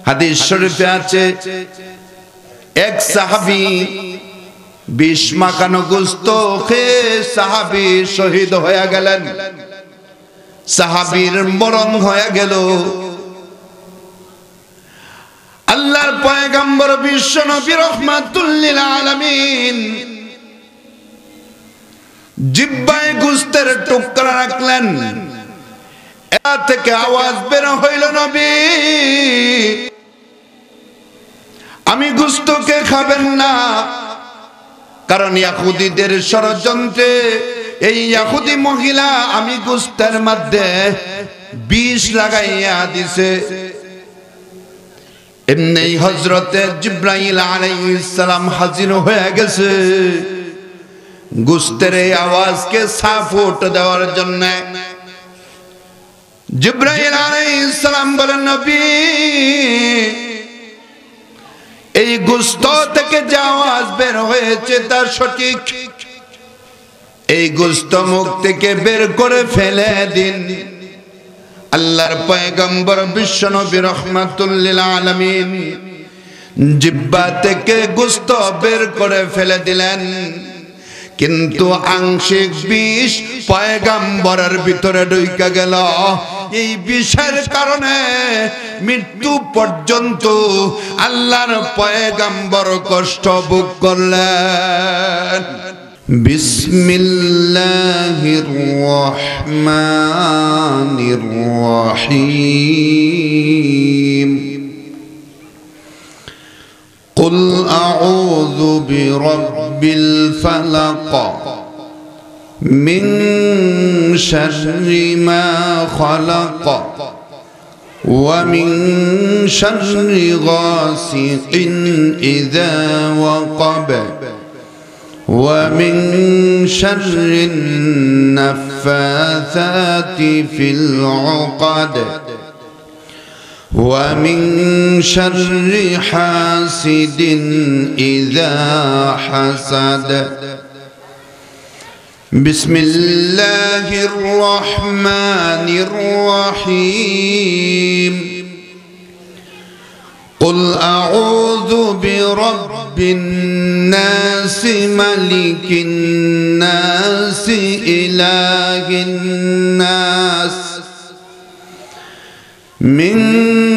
হাদিস শরীফে আছে এক সাহাবী ২০ মাখানো গোশত খেয়ে সাহাবী শহীদ হয়ে গেলেন, সাহাবীর মরণ হয়ে গেল। আল্লাহর পয়গম্বর বিশ্ব নবী রাহমাতুল লিল আলামিন জিহ্বায় গোশতের টুকরা রাখলেন, এ থেকে আওয়াজ বের হইল, নবী আমি গোশতকে খাবেন না, কারণ ইহুদিদের ষড়যন্ত্রে এই ইহুদি মহিলা আমি গোশতের মধ্যে বিষ লাগাইয়া দিছে। এমনি হযরতে জিবরাইল আলাইহিস সালাম হাজির হয়ে গেছে গোশতের এই আওয়াজকে সাপোর্ট দেওয়ার জন্য। জিবরাইল আলাইহিস সালাম বলেন, নবী এই গোশত থেকে যে আওয়াজ বের হয়েছে তা সঠিক, এই গোশত মুখ থেকে বের করে ফেলে দিন। আল্লাহর পয়গম্বর বিশ্ব নবী রাহমাতুল লিল আলামিন জিহ্বা থেকে গোশত বের করে ফেলে দিলেন, কিন্তু আংশিক বিষ পয়গম্বরের ভিতরে ঢুকে গেল। এই বিষের কারণে মৃত্যু পর্যন্ত আল্লাহর পয়গম্বর কষ্ট ভোগ করলেন। বিসমিল্লাহির রহমানির রহিম। قل أعوذ برب الفلق من شر ما خلق ومن شر غاسق إذا وقب ومن شر النفاثات في العقد ومن شر حاسد إذا حسد بسم الله الرحمن الرحيم قل أعوذ برب الناس ملك الناس إله الناس من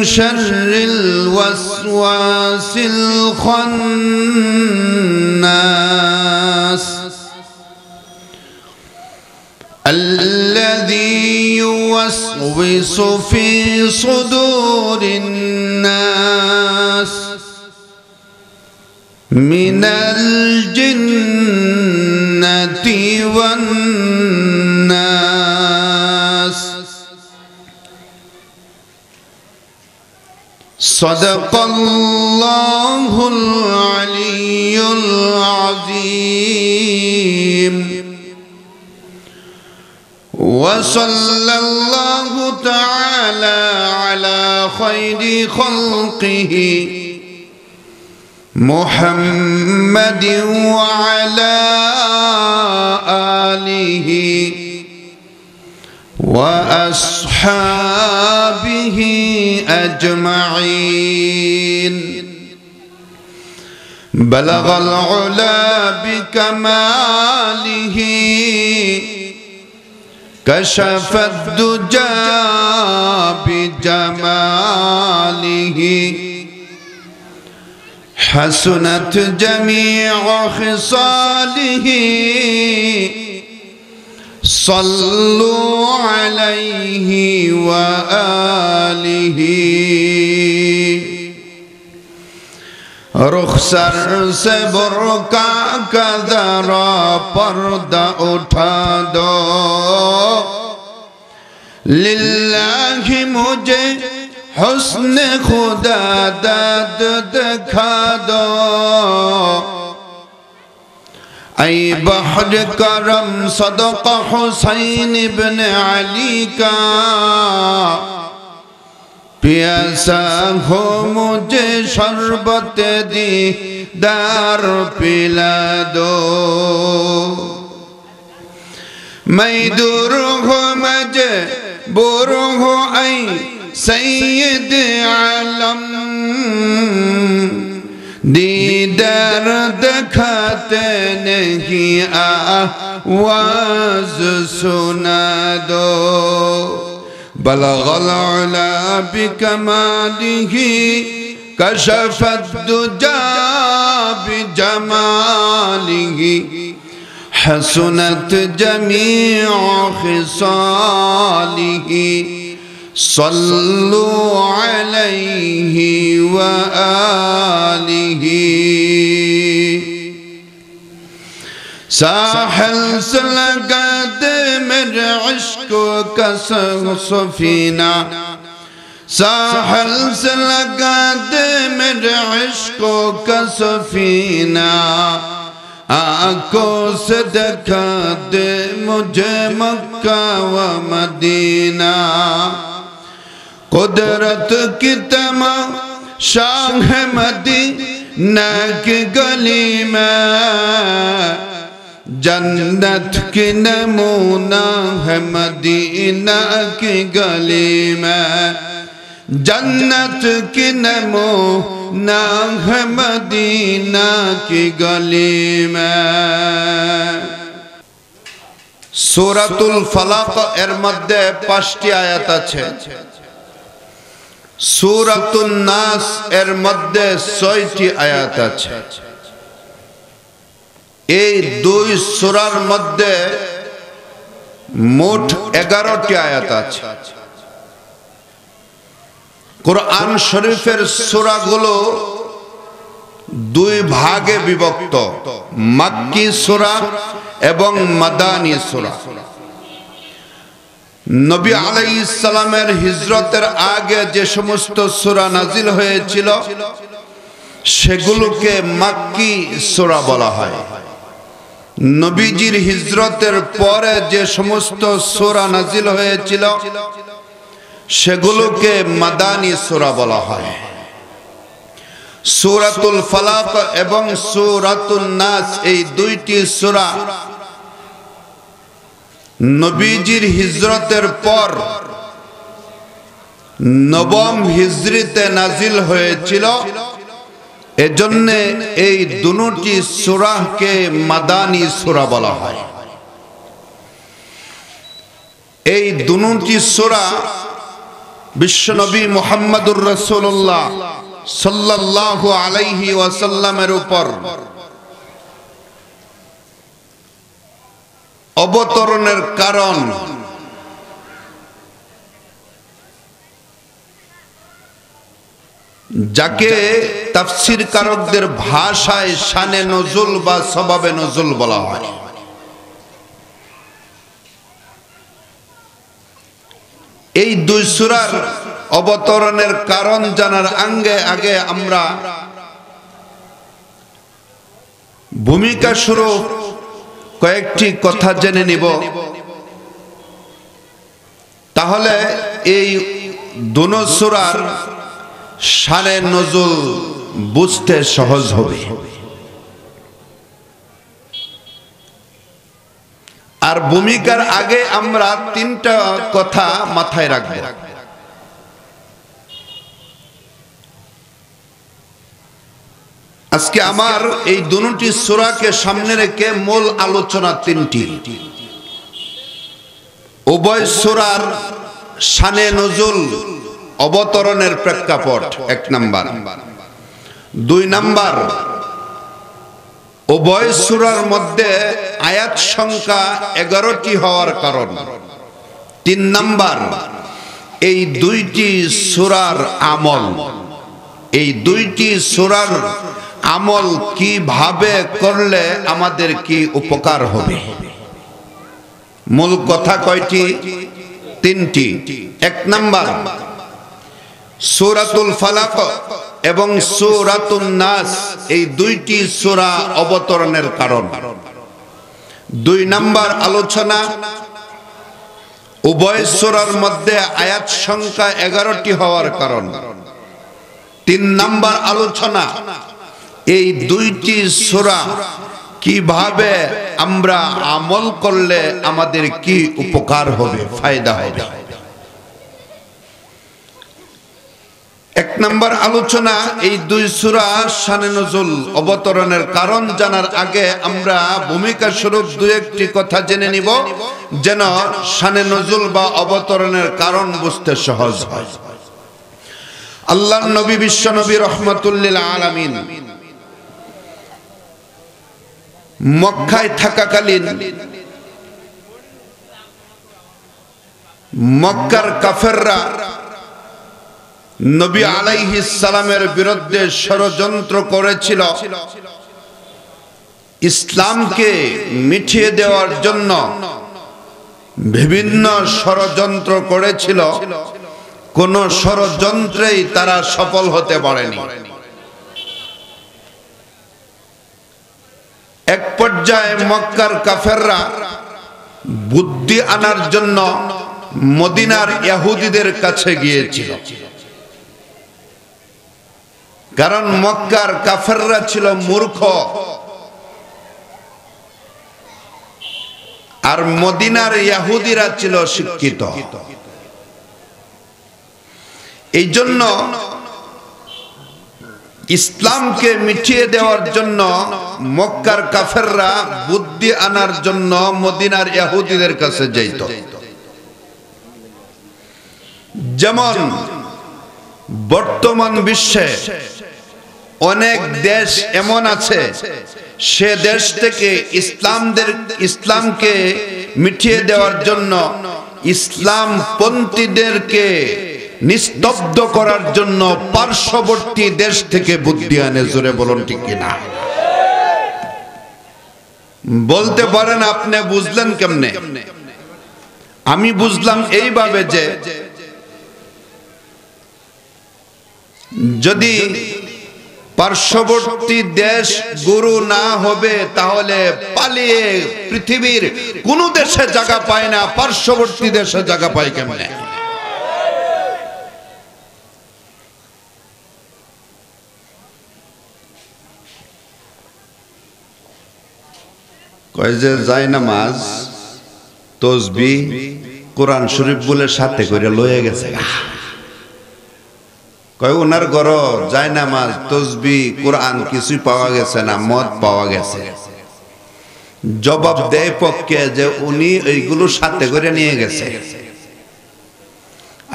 شر الوسواس الخناس الذي يوسوس في صدور الناس من الجنة والناس صدق الله العلي العظيم وصلى الله تعالى على خير خلقه محمد وعلى آله وأصحابه أجمعين بلغ العلا بكماله كشف الدجى بجماله حسنت جميع خصاله صلوا عليه وآله रुखसर से बुर्का का जरा पर्दा उठा दो लिल्लाहि मुझे हुस्न खुदा दाद दिखा दो ऐ बहर करम सदका हुसैन इब्न अली का प्यासा हो मुझे शरबत दी दार पिला दो मैं दूर हो मजे बुर हो ऐ सैयद आलम पैर दिखाते नहीं आवाज सुना दो बलगल उला बिकमालिही कशफत दुजा बिजमालिही हसनत जमीअ खिसालिही सल्लु अलैहि व आलिही साहिल से लगा दे मेरे इश्क का सफीना साहिल से लगा दे मेरे इश्क का सफीना आँखों से दिखा दे मुझे मक्का व मदीना कुदरत की तमाशा है मदीना की गली में जन्नत की नमूना है मदीना की गली में जन्नत की नमूना है मदीना की गली में सूरतुल फलाक एर मध्य 5टी आयात आछे सूरतुन नास एर मध्य 6टी आयात आछे এই দুই সূরার মধ্যে মোট 11টি আয়াত আছে কুরআন শরীফের সূরাগুলো দুই ভাগে বিভক্ত মক্কি সূরা এবং মাদানী সূরা নবী আলাইহিস সালামের হিজরতের আগে যে সমস্ত সূরা নাজিল হয়েছিল সেগুলোকে মক্কি সূরা বলা হয় নবীজির হিজরতের পরে যে সমস্ত সূরা নাজিল হয়েছিল সেগুলোকে মাদানী সূরা বলা হয় সূরাতুল ফালাক এবং সূরাতুন নাস এই দুইটি সূরা নবীজির হিজরতের পর নবম হিজরিতে নাজিল হয়েছিল এজন্য এই দুটি সূরাকে মাদানী সূরা বলা হয় এই দুটি সূরা বিশ্বনবী মুহাম্মদুর রাসূলুল্লাহ সাল্লাল্লাহু আলাইহি ওয়াসাল্লামের উপর অবতরণের কারণ যাকে তাফসীর কারকদের ভাষায় শানে নজুল বা সবাবে নজুল বলা হয় এই দুই সূরার অবতরণের কারণ জানার আগে আমরা ভূমিকা স্বরূপ কয়েকটি কথা জেনে নিব তাহলে এই দুনো সূরার শানে নজুল বুঝতে সহজ হবে আর ভূমিকার আগে আমরা তিনটা কথা মাথায় রাখব আজকে আমার এই দুটি সূরাকে সামনে রেখে মূল আলোচনা তিনটি উভয় সূরার শানে নজুল অবতরণের প্রেক্ষাপট 1 নাম্বার 2 নাম্বার উভয় সূরার মধ্যে আয়াত সংখ্যা 11টি হওয়ার কারণ 3 নাম্বার এই দুইটি সূরার আমল এই দুইটি সূরার আমল কিভাবে করলে আমাদের কি উপকার হবে মূল কথা কয়টি তিনটি 1 নাম্বার সূরাতুল ফালাক এবং সূরাতুন নাস এই দুইটি সূরা অবতরণের কারণ 2 নাম্বার আলোচনা উভয় সূরার মধ্যে আয়াত সংখ্যা 11টি হওয়ার কারণ 3 নাম্বার আলোচনা এই দুইটি সূরা কিভাবে আমরা আমল করলে আমাদের কি উপকার হবে ফায়দা হবে এক নম্বর আলোচনা এই দুই সূরা শানে নজুল অবতরণের কারণ জানার আগে আমরা ভূমিকা স্বরূপ দুই একটি কথা জেনে নিব, যেন শানে নজুল বা অবতরণের কারণ বুঝতে সহজ হয়। আল্লাহর নবী বিশ্ব নবী রহমাতুল লিল আলামিন মক্কায় থাকাকালীন মক্কার কাফেররা নবী আলাইহিস সালামের বিরুদ্ধে ষড়যন্ত্র করেছিল, ইসলামকে মিটিয়ে দেওয়ার জন্য বিভিন্ন ষড়যন্ত্র করেছিল। কোন ষড়যন্ত্রেই তারা সফল হতে পারেনি। এক পর্যায়ে মক্কার কাফেররা বুদ্ধি আনার জন্য মদিনার ইহুদিদের কাছে গিয়েছিল, কারণ মক্কার কাফেররা ছিল মূর্খ আর মদিনার ইহুদিরা ছিল শিক্ষিত। এই জন্য ইসলামকে মিটিয়ে দেওয়ার জন্য মক্কার কাফেররা বুদ্ধি আনার জন্য মদিনার ইহুদিদের কাছে যেত। যেমন বর্তমান বিশ্বে অনেক দেশ এমন আছে, সে দেশ থেকে ইসলামকে মিটিয়ে দেওয়ার জন্য ইসলামপন্থীদেরকে নিস্তব্ধ করার জন্য পার্শ্ববর্তী দেশ থেকে বুদ্ধি আনে। জোরে বলুন ঠিক কিনা? বলতে পারেন আপনি বুঝলেন কেমনে? আমি বুঝলাম এইভাবে যে যদি পার্শ্ববর্তী দেশ গুরু না হবে তাহলে পালিয়ে পৃথিবীর কোন দেশে জায়গা পায় না, পার্শ্ববর্তী দেশে জায়গা পায় কেমনে? কয় যে যায় নামাজ তসবিহ কোরআন শরীফ বলে সাথে করে লয়ে গেছে। কয় ওনার ঘর যায় নামাজ তসবিহ কোরআন কিছুই পাওয়া গেছে না, মদ পাওয়া গেছে। জবাব দেয় পক্ষে যে উনি এইগুলো সাথে করে নিয়ে গেছে।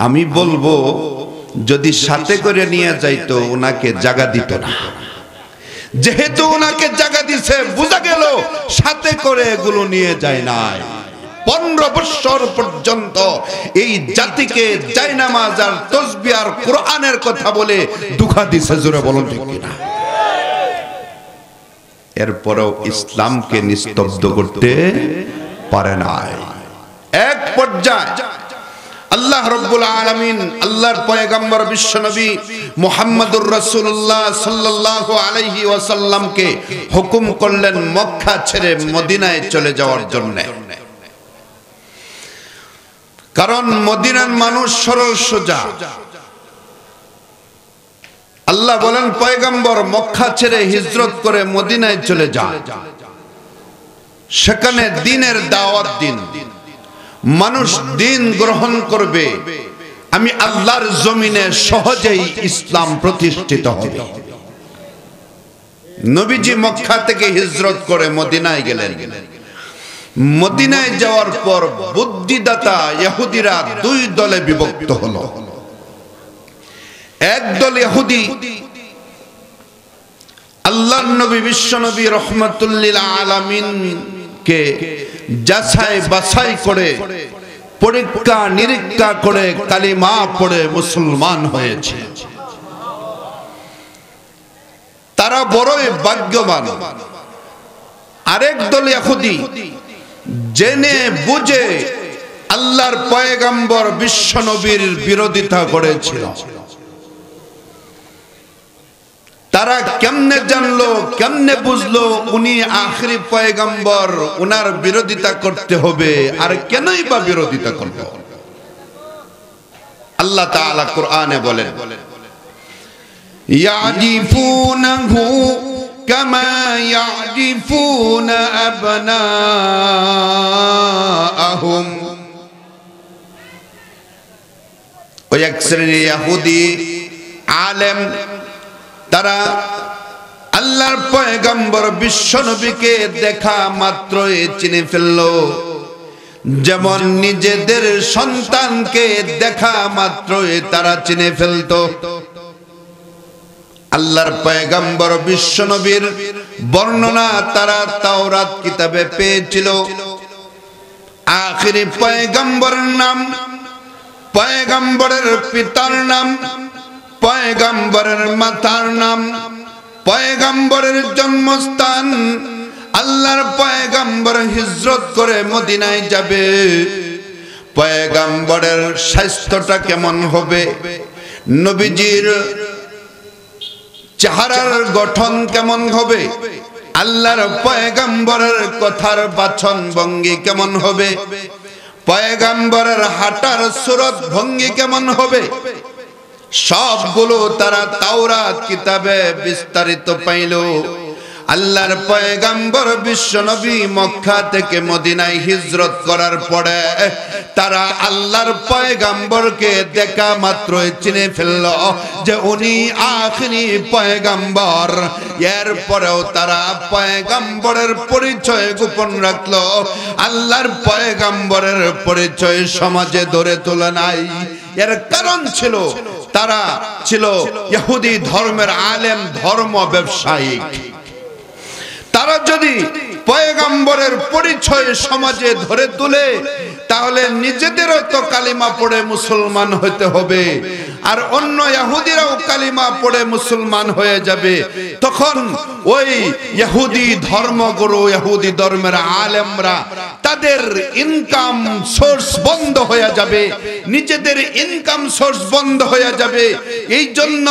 আমি বলবো যদি সাথে করে নিয়ে যাইতো ওনাকে জায়গা দিত না। যেহেতু ওনাকে জায়গা দিছে, বোঝা গেল সাথে করে এগুলো নিয়ে যায় নাই। 15 বছর পর্যন্ত এই জাতিকে জায়নামাজ আর তাসবিহ আর কোরআনের কথা বলে দুঃখা দিছে। জোরে বলুন ঠিক কিনা? এরপরেও ইসলামকে নিস্তব্ধ করতে পারে নাই। এক পর্যায়ে আল্লাহ রাব্বুল আলামিন আল্লাহর পয়গম্বর বিশ্বনবী মুহাম্মদুর রাসূলুল্লাহ সাল্লাল্লাহু আলাইহি ওয়াসাল্লামকে হুকুম করলেন মক্কা ছেড়ে মদিনায় চলে যাওয়ার জন্য। কারণ মদিনার মানুষ সরল সোজা। আল্লাহ বলেন পয়গম্বর মক্কা ছেড়ে হিজরত করে মদিনায় চলে যান, সেখানে দ্বীনের দাওয়াত দিন, মানুষ দ্বীন গ্রহণ করবে, আমি আল্লাহর জমিনে সহজেই ইসলাম প্রতিষ্ঠিত হবে। নবীজি মক্কা থেকে হিজরত করে মদিনায় গেলেন। মদিনায় যাওয়ার পর বুদ্ধিদাতা ইহুদিরা দুই দলে বিভক্ত হলো। এক দল ইহুদি আল্লাহর নবী বিশ্বনবী রহমাতুল লিল আলামিনকে যাচাই বাছাই করে পরীক্ষা নিরীক্ষা করে কালিমা পড়ে মুসলমান হয়েছে। তারা বড়ই ভাগ্যবান। আরেক দল ইহুদি জেনে বুঝে আল্লাহর পয়গম্বর বিশ্বনবীর বিরোধিতা করেছিল। তারা কেমনে জানলো, কেমনে বুঝলো উনি আখেরি পয়গম্বর, উনার বিরোধিতা করতে হবে, আর কেনই বা বিরোধিতা করবে? আল্লাহ তাআলা কোরআনে বলেন ইয়াজিফুনাহু কামা ইয়াজিফুনা আবনাআহুম। ওই এক শ্রেণীর ইহুদি আলেম তারা আল্লাহর পয়গম্বর বিশ্ব নবীকে দেখা মাত্রই চিনে ফেললো, যেমন নিজেদের সন্তানকে দেখা মাত্রই তারা চিনে ফেলতো। আল্লাহর পয়গম্বর বিশ্ব নবীর বর্ণনা তারা তাওরাত কিতাবে পেয়েছিল। আখিরি পয়গম্বরের নাম, পয়গম্বরের পিতার নাম, পয়গম্বরের মাতার নাম, পয়গম্বরের জন্মস্থান। আল্লাহর পয়গম্বর হিজরত করে মদিনায় যাবে। পয়গম্বরের স্বাস্থ্যটা কেমন হবে, নবীজির চেহারার গঠন কেমন হবে, আল্লাহর পয়গম্বরের কথার বাচন ভঙ্গি কেমন হবে, পয়গম্বরের হাঁটার সুরত ভঙ্গি কেমন হবে, সবগুলো তারা তাওরাত কিতাবে বিস্তারিত পাইল। আল্লাহর পয়গম্বর বিশ্ব নবী মক্কা থেকে মদিনায় হিজরত করার পরে তারা আল্লাহর পয়গম্বরকে দেখা মাত্রই চিনে ফেলল যে উনি আখিরি পয়গম্বর। এরপরেও তারা পয়গম্বরের পরিচয় গোপন রাখলো, আল্লাহর পয়গম্বরের পরিচয় সমাজে ধরে তোলা নাই। এর কারণ ছিল তারা ছিল ইহুদি ধর্মের আলেম, ধর্ম ব্যবসায়িক। তারা যদি পয়গম্বরের পরিচয় সমাজে ধরে তুলে তাহলে নিজেদেরও তো কালিমা পড়ে মুসলমান হতে হবে, আর অন্য ইহুদিরাও কালিমা পড়ে মুসলমান হয়ে যাবে। তখন ওই ইহুদি ধর্মগুরু, ইহুদি ধর্মের আলেমরা তাদের ইনকাম সোর্স বন্ধ হয়ে যাবে, নিজেদের ইনকাম সোর্স বন্ধ হয়ে যাবে। এই জন্য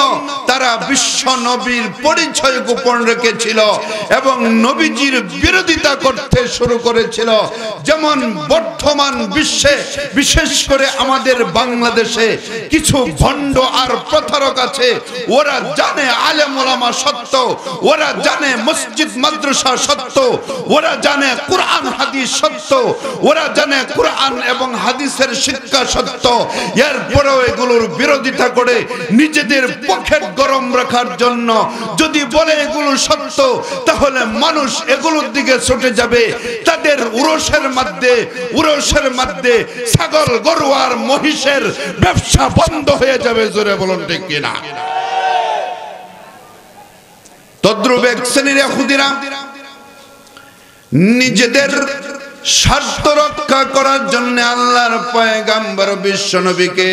তারা বিশ্ব নবীর পরিচয় গোপন রেখেছিল এবং নবীজির বিরোধিতা করতে শুরু করেছিল। যেমন বর্তমান বিশ্বে, বিশেষ করে আমাদের বাংলাদেশে কিছু ভণ্ড আর প্রতারক আছে। ওরা জানে আলেম ওলামা সত্য, ওরা জানে মসজিদ মাদ্রাসা সত্য, ওরা জানে কোরআন হাদিস সত্য, ওরা জানে কোরআন এবং হাদিসের শিক্ষা সত্য। এরপরেও এগুলোর বিরোধিতা করে নিজেদের পকেট গরম রাখার জন্য যদি বলে এগুলো সত্য, তাহলে মানুষ এগুলোর দিকে ছুটে যাবে। তাদের উরসের মধ্যে ছাগল, গরু আর মহিষের ব্যবসা বন্ধ হয়ে যাবে। জোরে বলুন ঠিক কিনা? তদ্রূপ এক শ্রেণীর ইহুদিরা নিজেদের স্বার্থ রক্ষা করার জন্য আল্লাহর পয়গম্বর বিশ্ব নবীকে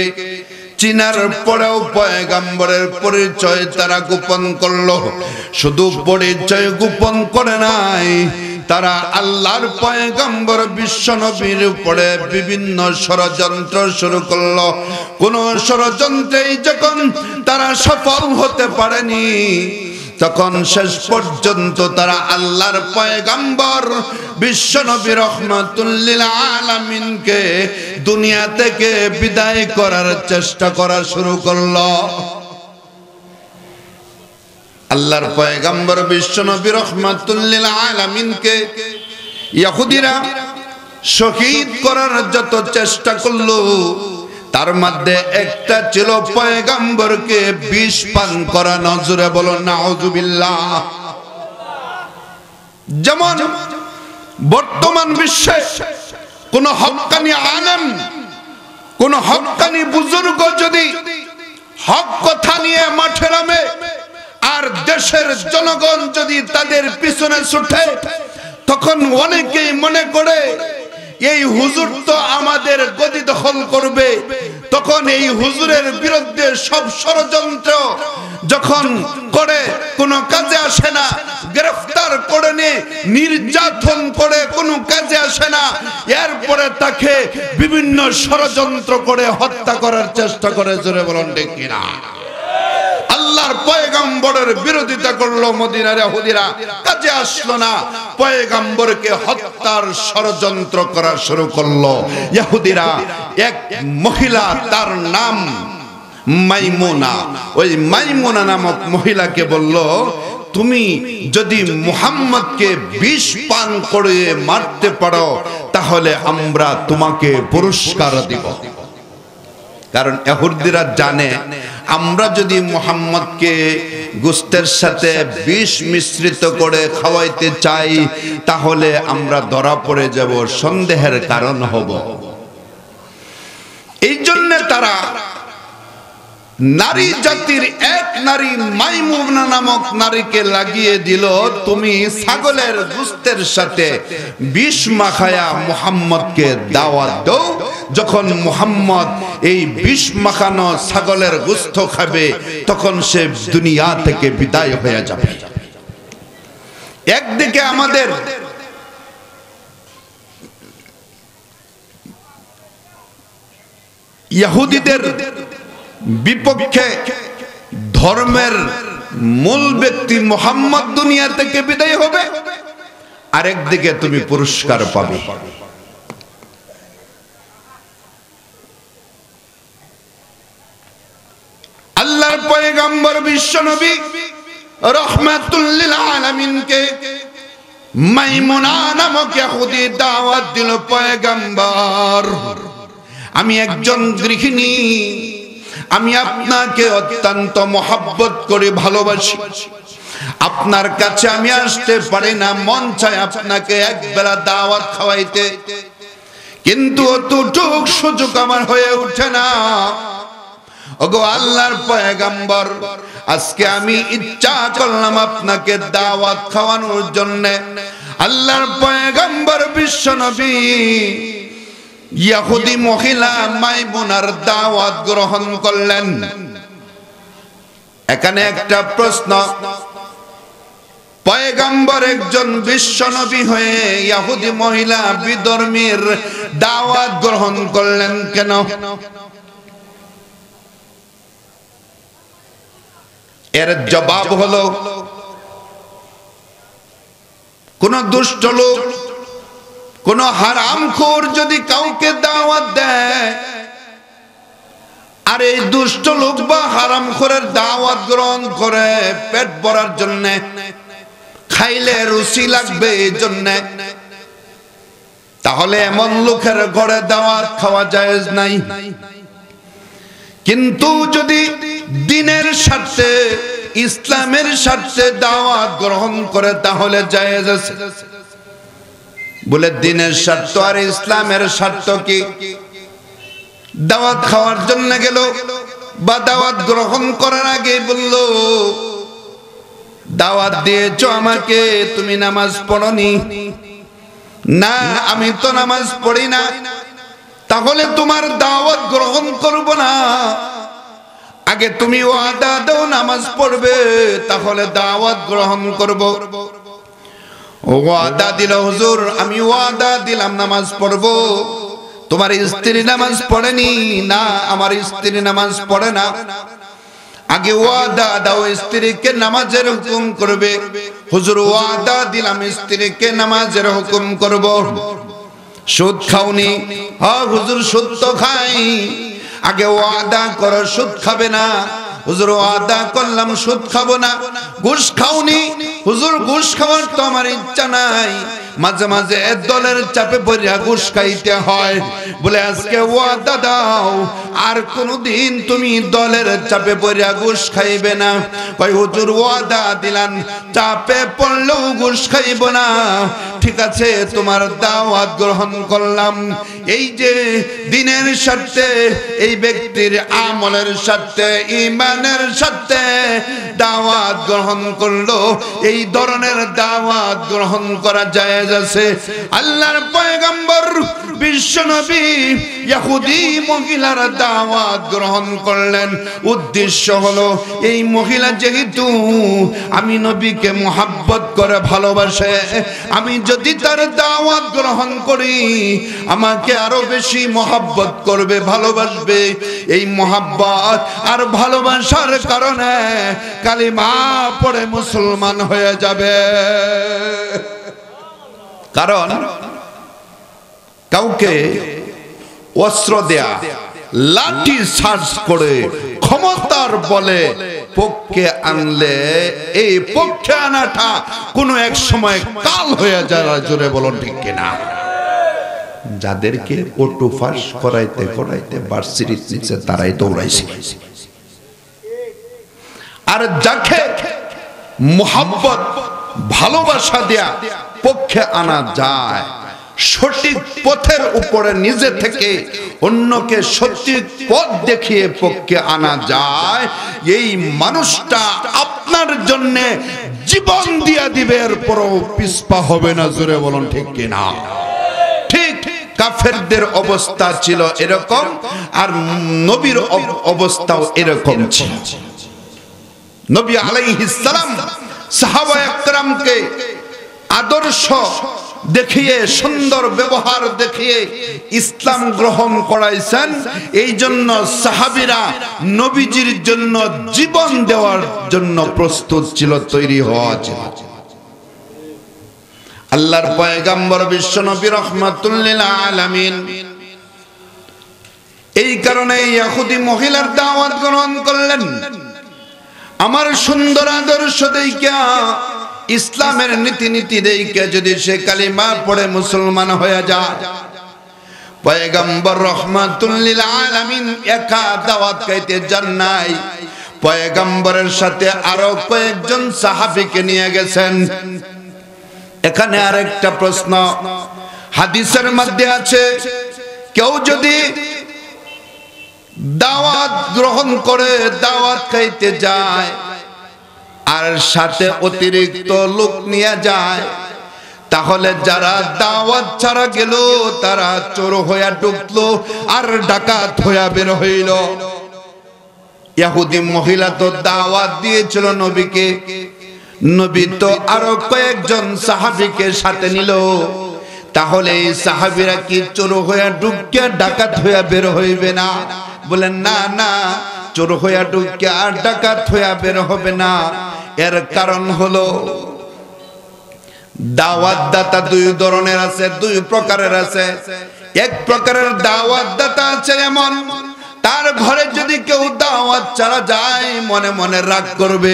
চিনার পরেও পয়গম্বরের পরিচয় তারা গোপন করলো। শুধু পরিচয় গোপন করে নাই, তারা আল্লাহর পয়গম্বর বিশ্ব নবীর উপরে বিভিন্ন ষড়যন্ত্র শুরু করলো। কোন ষড়যন্ত্রেই যখন তারা সফল হতে পারেনি, তখন শেষ পর্যন্ত তারা আল্লাহর পয়গম্বর বিশ্ব নবী রহমাতুল লিল আলামিনকে দুনিয়া থেকে বিদায় করার চেষ্টা করা শুরু করলো। আল্লাহর পয়গম্বর বিশ্ব নবী রহমাতুল লিল আলামিনকে ইহুদিরা শহীদ করার যত চেষ্টা করলো, তার মধ্যে একটা ছিল পয়গম্বরকে বিষ পান করা। নজরে বলো নাউযুবিল্লাহ। যেমন বর্তমান বিশ্বে কোন হক্কানি আলেম, কোন হক্কানি বুজুর্গ যদি হক কথা নিয়ে মাঠে নামে আর দেশের জনগণ যদি তাদের পিছনে ছুটে, তখন অনেকেই মনে করে এই হুজুর তো আমাদের গদি দখল করবে। তখন এই হুজুরের বিরুদ্ধে সব ষড়যন্ত্র যখন করে কোনো কাজে আসে না, গ্রেফতার করে নিয়ে নির্যাতন করে কোনো কাজে আসে না। এরপরে তাকে বিভিন্ন ষড়যন্ত্র করে হত্যা করার চেষ্টা করে। জোরে বলুন ঠিক কিনা? আল্লাহর পয়গম্বরের বিরোধিতা করলো মদিনার ইহুদিরা, কাজে আসলো না, পয়গম্বরকে হত্যার ষড়যন্ত্র করা শুরু করলো ইহুদিরা। এক মহিলা, তার নাম মাইমুনা, ওই মাইমুনা নামক মহিলাকে বলল, তুমি যদি মুহাম্মদকে বিষ পান করে মারতে পারো তাহলে আমরা তোমাকে পুরস্কার দিব। কারণ ইহুদিরা জানে আমরা যদি মুহাম্মদকে গোশতের সাথে বিষ মিশ্রিত করে খাওয়াইতে চাই তাহলে আমরা ধরা পড়ে যাব, সন্দেহের কারণ হব। এই জন্য তারা নারী জাতির এক নারী মাইমুনা নামক নারীকে লাগিয়ে দিল, তুমি ছাগলের গোশতের সাথে বিষ মাখায়া মুহাম্মদকে দাওয়াত দাও। যখন মুহাম্মদ এই বিষ মাখানো ছাগলের গোশত খাবে তখন সে দুনিয়া থেকে বিদায় হয়ে যাবে। একদিকে আমাদের ইহুদিদের বিপক্ষে ধর্মের মূল ব্যক্তি মুহাম্মদ দুনিয়া থেকে বিদায় হবে, আরেকদিকে তুমি পুরস্কার পাবে। আল্লাহর পয়গম্বর বিশ্বনবী রাহমাতুল লিল আলামিনকে মাইমুনা নামক ইহুদি দাওয়াত দিল, পয়গম্বর আমি একজন গৃহিণী, আমি আপনাকে অত্যন্ত মহব্বত করে ভালোবাসি, আপনার কাছে আমি আসতে পারি না, মন চায় আপনাকে একবেলা দাওয়াত খাওয়াইতে, কিন্তু অতটুক সুযোগ আমার হয়ে ওঠে না। ওগো আল্লাহর পয়গম্বর, আজকে আমি ইচ্ছা করলাম আপনাকে দাওয়াত খাওয়ানোর জন্য। আল্লাহর পয়গম্বর বিশ্বনবী ইহুদি মহিলা মাইমুনার দাওয়াত গ্রহণ করলেন। এখানে একটা প্রশ্ন, পয়গম্বর একজন বিশ্বনবী হয়ে ইহুদি মহিলা বিধর্মীর দাওয়াত গ্রহণ করলেন কেন? এর জবাব হলো, কোন দুষ্ট লোক, কোন হারামখোর যদি কাউকে দাওয়াত দেয়, আর এই দুষ্ট লোক বা হারামখোরের দাওয়াত গ্রহণ করে পেট ভরার জন্য, খাইলে রুচি লাগবে এই জন্য, তাহলে এমন লোকের ঘরে দাওয়াত খাওয়া জায়েজ নাই। কিন্তু যদি দ্বীনের স্বার্থে, ইসলামের স্বার্থে দাওয়াত গ্রহণ করে তাহলে জায়েজ আছে। বলে দ্বীনের স্বার্থ আর ইসলামের স্বার্থ কি? দাওয়াত খাওয়ার জন্য গেল বা দাওয়াত গ্রহণ করার আগে বলল, দাওয়াত দিয়েছ আমাকে, তুমি নামাজ পড়নি? না, আমি তো নামাজ পড়ি না। তাহলে তোমার দাওয়াত গ্রহণ করব না। আগে তুমি ওয়াদা দাও নামাজ পড়বে, তাহলে দাওয়াত গ্রহণ করব। ওয়াদা দিল, হুজুর আমি ওয়াদা দিলাম নামাজ পড়ব। তোমার স্ত্রী নামাজ পড়েনি? না, আমার স্ত্রী নামাজ পড়ে না। আগে ওয়াদা দাও স্ত্রীকে নামাজের হুকুম করবে। হুজুর ওয়াদা দিলাম স্ত্রীকে নামাজের হুকুম করব। সুদ খাওনি? হ্যাঁ হুজুর সুদ তো খাই। আগে ওয়াদা করো সুদ খাবে না। হুজুর ওয়াদা করলাম সুদ খাবো না। ঘুষ খাওনি? হুজুর ঘুষ খাওয়ার তো আমার ইচ্ছা নাই, মাঝে মাঝে দলের চাপে পড়িয়া ঘুষ খাইতে হয়। বলে আজকে ওয়াদা দাও আর কোনদিন তুমি দলের চাপে পড়িয়া ঘুষ খাইবে না। কই হুজুর ওয়াদা দিলাম চাপে পড়লেও ঘুষ খাইব না। ঠিক আছে, তোমার দাওয়াত গ্রহণ করলাম। এই যে দ্বীনের স্বার্থে, এই ব্যক্তির আমলের স্বার্থে, ঈমানের স্বার্থে দাওয়াত গ্রহণ করলো, এই ধরনের দাওয়াত গ্রহণ করা জায়েজ আছে। আল্লাহর পয়গম্বর বিশ্বনবী ইহুদি মহিলার দাওয়াত গ্রহণ করলেন। উদ্দেশ্য হলো, এই মহিলা যেহেতু আমি নবীকে মুহাব্বত করে ভালোবাসে, আমি যদি তার দাওয়াত গ্রহণ করি আমাকে আরো বেশি মুহাব্বত করবে, ভালোবাসবে। এই মুহাব্বত আর ভালোবাসার কারণে কালিমা পড়ে মুসলমান হয়ে যাবে। কারণ কাউকে অস্ত্র দেয়া, লাঠি চার্জ করে ক্ষমতার বলে পক্ষে আনলে এই পক্ষে আনাটা কোনো এক সময় কাল হয়ে যায়। জোরে বলুন ঠিক কিনা? যাদেরকে অটো ফাঁস করাইতে করাইতে ভার্সিটির নিচে তারাই দৌড়াইছে। আর যাকে মোহাব্বত ভালোবাসা দেয়া পক্ষে আনা যায়, সঠিক পথের উপরে নিজে থেকে অন্যকে সঠিক পথ দেখিয়ে পক্ষে আনা যায়, এই মানুষটা আপনার জন্য জীবন দিয়া দিবে, এরপরও পিছপা হবে না। জোরে বলুন ঠিক কিনা? ঠিক কাফেরদের অবস্থা ছিল এরকম, আর নবীর অবস্থাও এরকম ছিল। নবী আলাইহিস সালাম সাহাবায়ে একরামকে আদর্শ দেখিয়ে, সুন্দর ব্যবহার দেখিয়ে ইসলাম গ্রহণ করাইছেন। এই জন্য সাহাবীরা নবীজির জন্য জীবন দেওয়ার জন্য প্রস্তুত ছিল, তৈরি হওয়া ছিল। আল্লাহর পয়গম্বর বিশ্বনবী রাহমাতুল লিল আলামিন এই কারণে ইহুদি মহিলার দাওয়াত গ্রহণ করলেন। আমার সুন্দর আদর্শ দেইখা, ইসলামের নীতি দেইখা যদি সে কালিমা পড়ে মুসলমান হয়ে যায়, পয়গম্বর রাহমাতুল লিল আলামিন একা দাওয়াত খাইতে যান নাই, পয়গম্বরের সাথে আরো কয়েকজন সাহাবীকে নিয়ে গেছেন। এখানে আরেকটা প্রশ্ন হাদিসের মধ্যে আছে, কেউ যদি দাওয়াত গ্রহণ করে দাওয়াত খাইতে যায় আর সাথে অতিরিক্ত লোক নিয়ে যায়, তাহলে যারা দাওয়াত ছাড়া গেল তারা চোর হইয়া ঢুকলো আর ডাকাত হইয়া বের হইল। ইহুদি মহিলা তো দাওয়াত দিয়েছিল নবীকে, নবী তো আরো কয়েকজন সাহাবীকে সাথে নিল, তাহলে এই সাহাবীরা কি চোর হইয়া ঢুকিয়া ডাকাত হইয়া বের হইবে না? বলেন না না, চোর হইয়া ঢুকিয়া আর ডাকাত হইয়া বের হবে না। এর কারণ হলো দাওয়াত দাতা দুই ধরনের আছে, দুই প্রকারের আছে। এক প্রকারের দাওয়াত দাতা আছে এমন, তার ঘরে যদি কেউ দাওয়াত ছাড়া যায় মনে মনে রাগ করবে,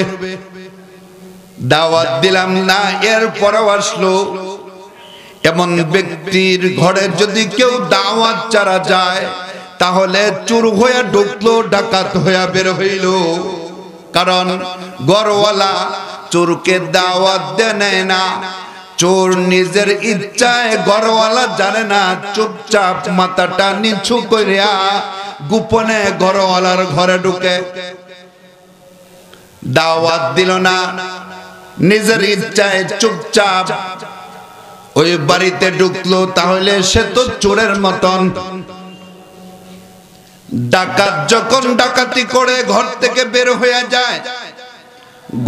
দাওয়াত দিলাম না এরপরও আসলো। এমন ব্যক্তির ঘরে যদি কেউ দাওয়াত ছাড়া যায় তাহলে চোর হইয়া ঢুকলো, ডাকাত হইয়া বের হইল। কারণ ঘরওয়ালা চোরকে দাওয়াত দেয় না, চোর নিজের ইচ্ছায়, ঘরওয়ালা জানে না, চুপচাপ মাথাটা নিচু করিয়া গোপনে ঘরওয়ালার ঘরে ঢুকে দাওয়াত দিল না, নিজের ইচ্ছায় চুপচাপ ওই বাড়িতে ঢুকলো, তাহলে সে তো চোরের মতন। ডাকাত যখন ডাকাতি করে ঘর থেকে বের হয়ে যায়,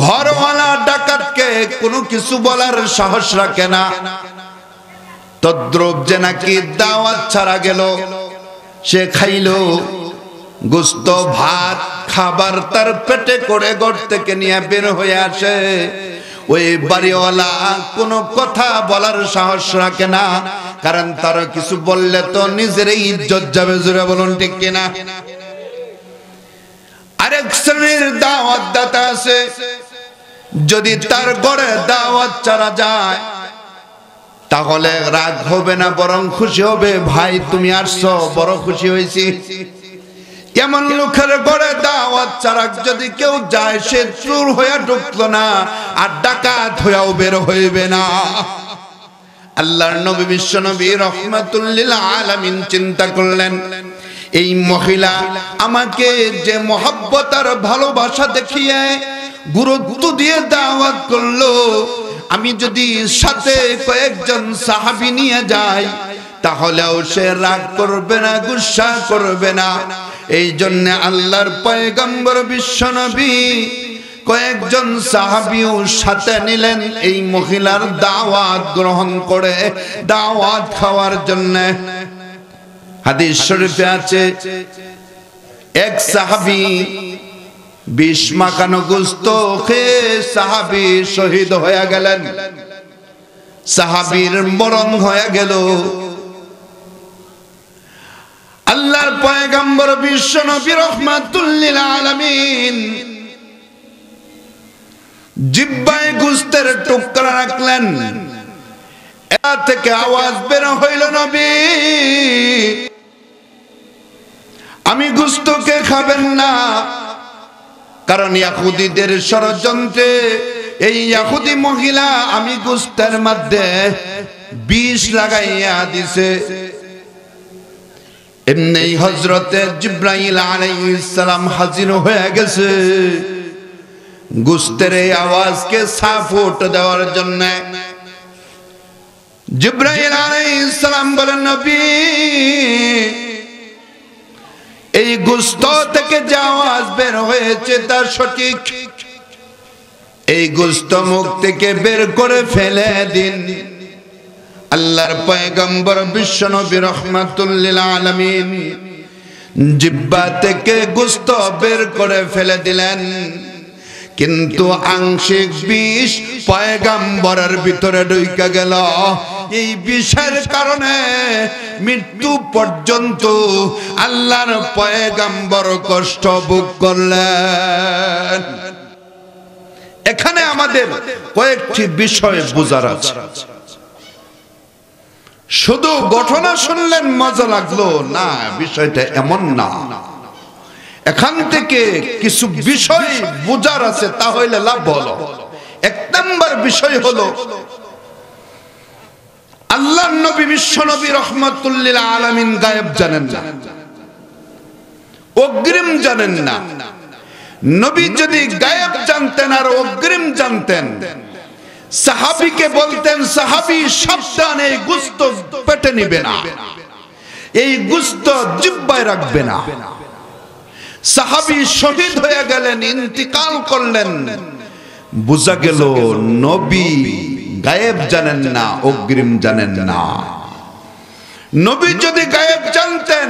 ঘরওয়ালা ডাকাতকে কোনো কিছু বলার সাহস রাখে না। তদ্রূপ যে নাকি দাওয়াত ছাড়া গেল, সে খাইলো গোস্ত ভাত খাবার তার পেটে করে ঘর থেকে নিয়ে বের হয়ে আসে, ওই বাড়িওয়ালা কোনো কথা বলার সাহস রাখে না, কারণ তার কিছু বললে তো নিজের ইজ্জত যাবে। জোরে বলুন ঠিক কিনা? আরেক শ্রেণীর দাওয়াত দাতা আছে, যদি তার ঘরে দাওয়াত ছাড়া যায় তাহলে রাগ হবে না, বরং খুশি হবে। ভাই তুমি আসছো, বড় খুশি হয়েছি। এমন লোকের ঘরে দাওয়াত ছাড়া যদি কেউ যায়, সে চোর হইয়া ঢুকলো না আর ডাকাত হইয়াও বের হইবে না। আল্লাহর নবী বিশ্বনবী রাহমাতুল লিল আলামিন চিন্তা করলেন, এই মহিলা আমাকে যে মহব্বত আর ভালোবাসা দেখিয়ে গুরুত্ব দিয়ে দাওয়াত করলো, আমি যদি সাথে কয়েকজন সাহাবী নিয়ে যাই তাহলেও সে রাগ করবে না, গুসা করবে না। এই জন্য আল্লাহর পয়গম্বর বিশ্বনবী কয়েকজন সাহাবীও সাথে নিলেন এই মহিলার দাওয়াত গ্রহণ করে দাওয়াত খাওয়ার জন্য। হাদিস শরীফে আছে, এক সাহাবী 20 মাখানো গোশত খেয়ে সাহাবী শহীদ হয়ে গেলেন, সাহাবীর মরণ হয়ে গেল। আল্লাহর পয়গম্বর বিশ্বনবী রাহমাতুল লিল আলামিন জিহ্বায় গোশতের টুকরা রাখলেন, এটা থেকে আওয়াজ বের হইল, নবী আমি গোশতকে খাবেন না, কারণ ইহুদিদের ষড়যন্ত্রে এই ইহুদি মহিলা আমি গোস্তের মধ্যে বিষ লাগাইয়া দিছে। এমনি হযরতে জিবরাইল আলাইহিস সালাম হাজির হয়ে গেছে গোস্তের এই আওয়াজকে সাপোর্ট দেওয়ার জন্য। জিবরাইল আলাইহিস সালাম বলেন, নবী এই গোস্ত থেকে যে আওয়াজ বের হয়েছে তা সঠিক, এই গোস্ত মুখ থেকে বের করে ফেলে দিন। আল্লাহর পয়গম্বর বিশ্বনবী রাহমাতুল লিল আলামিন জিহ্বা থেকে গোস্ত বের করে ফেলে দিলেন, কিন্তু আংশিক বিষ পয়গম্বরের ভিতরে ঢুকে গেল। এই বিষের কারণে মৃত্যু পর্যন্ত আল্লাহর পয়গম্বর কষ্ট ভোগ করলেন। এখানে আমাদের কয়েকটি বিষয় বোঝার আছে। শুধু ঘটনা শুনলেন মজা লাগলো না, বিষয়টা এমন না। এখান থেকে কিছু বিষয় বোঝার আছে, তাহলে লাভ হলো। এক নম্বর বিষয় হলো আল্লাহর নবী বিশ্বনবী রাহমাতুল লিল আলামিন গায়েব জানেন না, অগ্রিম জানেন না। নবী যদি গায়েব জানতেন আর অগ্রিম জানতেন, সাহাবীকে বলতেন, সাহাবী সাবধান, এই গোশত পেটে নিবে না, এই গোশত জিহ্বায় রাখবে না। সাহাবী শহীদ হয়ে গেলেন, ইন্তিকাল করলেন। বুঝা গেল নবী গায়েব জানেন না, অগ্রিম জানেন না। নবী যদি গায়েব জানতেন,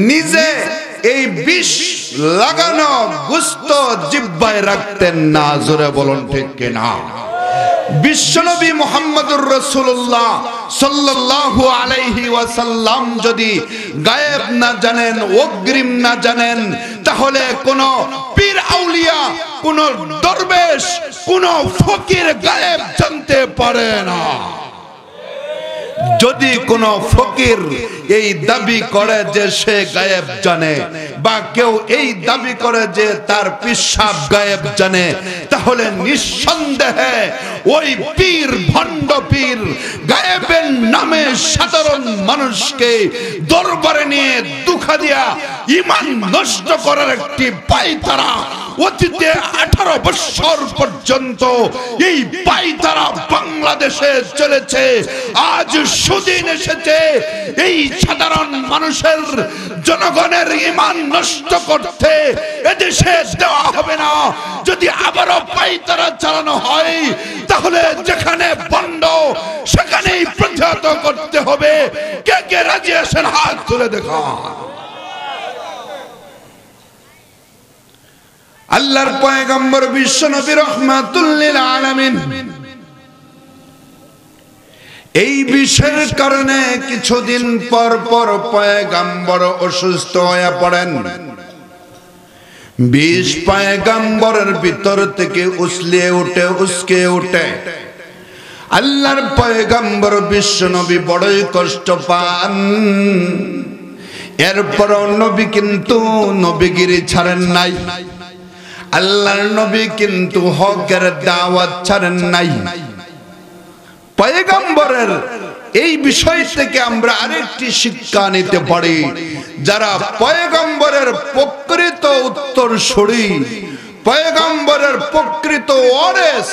নিজে এই বিষ লাগানো গোশত জিহ্বায় রাখতেন না। জোরে বলুন ঠিক কিনা? বিশ্বনবী মুহাম্মদুর রাসূলুল্লাহ সাল্লাল্লাহু আলাইহি ওয়াসাল্লাম যদি গায়েব না জানেন, অগ্রিম না জানেন, তাহলে কোন পীর আউলিয়া, কোন দরবেশ, কোন ফকির গায়েব জানতে পারে না। যদি কোন ফকির এই দাবি করে যে সে গায়েব জানে, বা কেউ এই দাবি করে যে তার পিসাব গায়েব জানে, তাহলে নিঃসন্দেহে ওই পীর, ভণ্ড পীর গায়েবের নামে সাধারণ মানুষকে দরবারে নিয়ে দুঃখা দিয়া ঈমান নষ্ট করার একটি পায়তারা অতীতে 18 বছর পর্যন্ত এই পায়তারা বাংলাদেশে চলেছে। আজ সুদিন এসেছে এই সাধারণ মানুষের, জনগণের ঈমান নষ্ট করতে এদেশে দেওয়া হবে না। যদি আবারও পায়তারা চালানো হয়, তাহলে যেখানে বন্ধ সেখানেই প্রতিহত করতে হবে। কে কে রাজি আছেন হাত তুলে দেখান। আল্লাহর পয়গম্বর বিশ্বনবী রাহমাতুল লিল আলামিন এই বিষয়ের কারণে কিছুদিন পর পর পয়গম্বর অসুস্থ হয়ে পড়েন। বিষ পয়গম্বরের ভিতর থেকে উছলে উঠে, উসকে উঠে। আল্লাহর পয়গম্বর বিশ্বনবী বড়ই কষ্ট পান। এরপরও নবী কিন্তু নবীগিরি ছাড়েন নাই। আল্লাহর নবী কিন্তু হকের দাওয়াত ছাড়েন নাই। পয়গম্বরের এই বিষয় থেকে আমরা আরেকটি শিক্ষা নিতে পারি, যারা পয়গম্বরের প্রকৃত উত্তরসূরি, পয়গম্বরের প্রকৃত ওয়ারিস,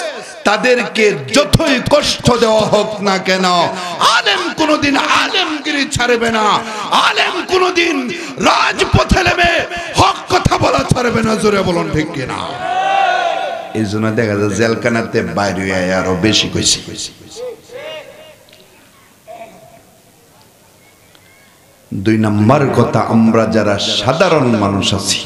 তাদেরকে যতই কষ্ট দেওয়া হোক না কেন, আলেম কোনদিন আলেমগিরি ছাড়বে না। আলেম কোনদিন রাজপথে নেমে হক কথা বলা ছাড়বে না। জোরে বলুন ঠিক কিনা? এই জন্য দেখা যায় জেলখানাতে বাইরে আরো বেশি কইছি। দুই নম্বর কথা, আমরা যারা সাধারণ মানুষ আছি,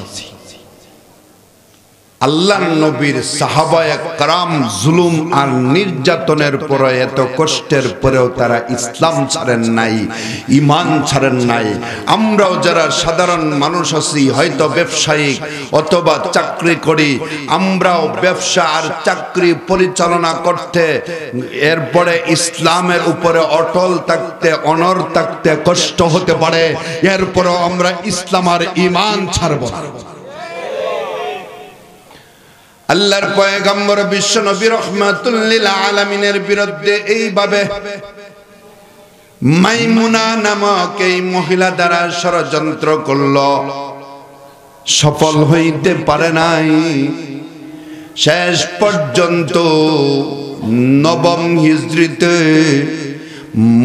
আল্লাহর নবীর সাহাবায়ে কেরাম জুলুম আর নির্যাতনের পরে, এত কষ্টের পরেও তারা ইসলাম ছাড়েন নাই, ঈমান ছাড়েন নাই। আমরাও যারা সাধারণ মানুষ আছি, হয়তো ব্যবসায়িক অথবা চাকরি করি, আমরাও ব্যবসা আর চাকরি পরিচালনা করতে, এরপরে ইসলামের উপরে অটল থাকতে, অনড় থাকতে কষ্ট হতে পারে। এরপরেও আমরা ইসলাম আর ঈমান ছাড়ব না। আল্লাহর পয়গম্বর বিশ্ব নবী রাহমাতুল লিল আলামিনের বিরুদ্ধে এইভাবে মাইমুনা নামক এই মহিলা দ্বারা ষড়যন্ত্র করল, সফল হইতে পারে নাই। শেষ পর্যন্ত নবম হিজরিতে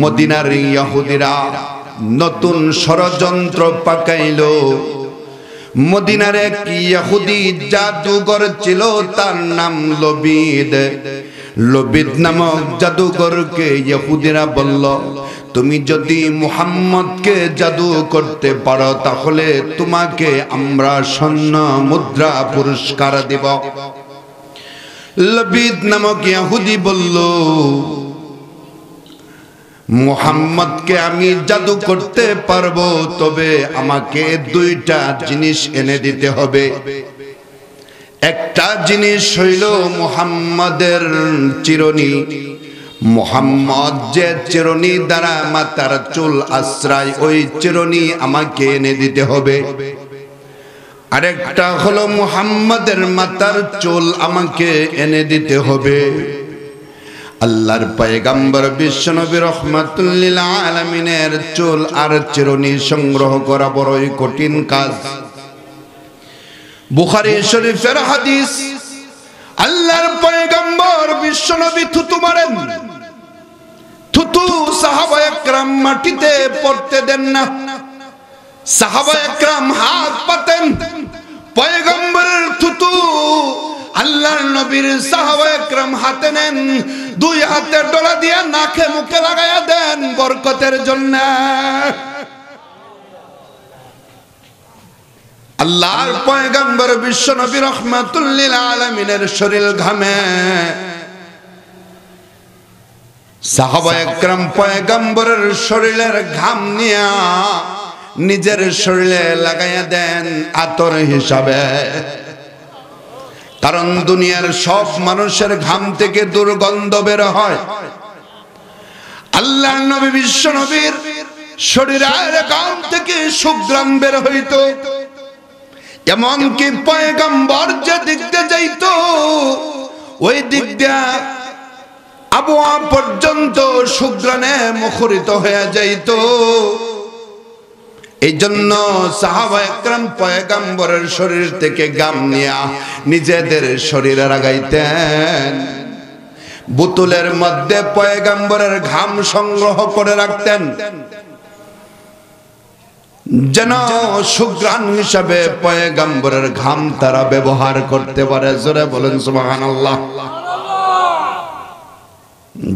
মদিনার ইহুদিরা নতুন ষড়যন্ত্র পাকাইল। মদিনার এক ইহুদি জাদুঘর ছিল, তার নাম লবিদ। লবিদ নামক জাদুঘরকে ইহুদিরা বলল, তুমি যদি মুহাম্মদকে জাদু করতে পারো তাহলে তোমাকে আমরা স্বর্ণ মুদ্রা পুরস্কার দেব। লবিদ নামক ইহুদি বলল, মুহাম্মদকে আমি জাদু করতে পারবো, তবে আমাকে দুইটা জিনিস এনে দিতে হবে। একটা জিনিস হইল মুহাম্মাদের চিরুনি। মুহাম্মদ যে চিরুনি দ্বারা মাথার চুল আশ্রয়, ওই চিরুনি আমাকে এনে দিতে হবে। আরেকটা হলো মুহাম্মাদের মাথার চুল আমাকে এনে দিতে হবে। আল্লাহর পয়গম্বর বিশ্বনবী রাহমাতুল লিল আলামিনের চুল আর চিরুনি সংগ্রহ করা বড়ই কঠিন কাজ। বুখারী শরীফের হাদিস, আল্লাহর পয়গম্বর বিশ্বনবী থুতু মারেন, থুতু সাহাবায়ে কেরাম মাটিতে পড়তে দেন না। সাহাবায়ে কেরাম হাত পাতেন, পয়গম্বরের থুতু আল্লাহর নবীর সাহাবায়ে কেরাম হাতে নেন, দুই হাতে ডলা দিয়ে নাকে মুখে লাগায়া দেন বরকতের জন্য। আল্লাহর পয়গম্বর বিশ্বনবী রাহমাতুল লিল আলামিনের শরীর ঘামে। সাহাবায়ে কেরাম পয়গম্বরের শরীরের ঘাম নিয়া নিজের শরীরে লাগায়া দেন আতর হিসাবে। কারণ দুনিয়ার সব মানুষের ঘাম থেকে দুর্গন্ধ বের হয়, আল্লাহর নবী বিশ্বনবীর শরীরের ঘাম থেকে সুঘ্রাণ বের হইত। এমনকি পয়গম্বর যে দিক দিয়ে যাইত, ওই দিক দিয়া আবহাওয়া পর্যন্ত সুঘ্রাণে মুখরিত হয়ে যাইত। এই জন্য সাহাবায়ে কেরাম পয়গম্বরের শরীর থেকে ঘাম নিয়া নিজেদের শরীরে লাগাইতেন। বোতলের মধ্যে পয়গম্বরের ঘাম সংগ্রহ করে রাখতেন, যেন সুঘ্রাণ হিসাবে পয়গম্বরের ঘাম তারা ব্যবহার করতে পারে। জোরে বলেন সুবহানাল্লাহ।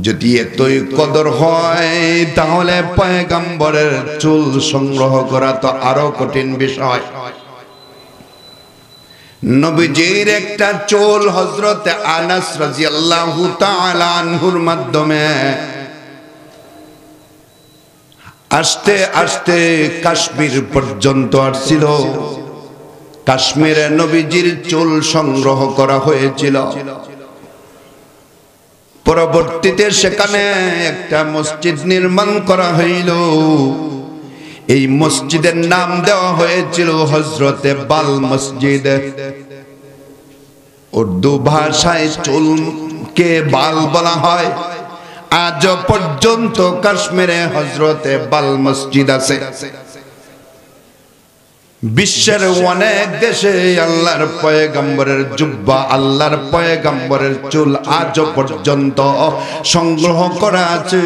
যদি এতই কদর হয় তাহলে পয়গম্বরের চুল সংগ্রহ করা তো আরো কঠিন বিষয়। নবীজির একটা চুল হযরত আনাস রাদিয়াল্লাহু তাআলা আনহুর মাধ্যমে আস্তে আস্তে কাশ্মীর পর্যন্ত আসছিল। কাশ্মীরে নবীজির চুল সংগ্রহ করা হয়েছিল। পরবর্তীতে সেখানে একটা মসজিদ নির্মাণ করা হইল। এই মসজিদের নাম দেওয়া হয়েছিল হযরতে বাল মসজিদ। উর্দু ভাষায় চুলকে বাল বলা হয়। আজ পর্যন্ত কাশ্মীরে হযরতে বাল মসজিদ আছে। বিশ্বের অনেক দেশে আল্লাহর পয়গম্বরের জুব্বা, আল্লাহর পয়গম্বরের চুল আজ পর্যন্ত সংগ্রহ করা আছে।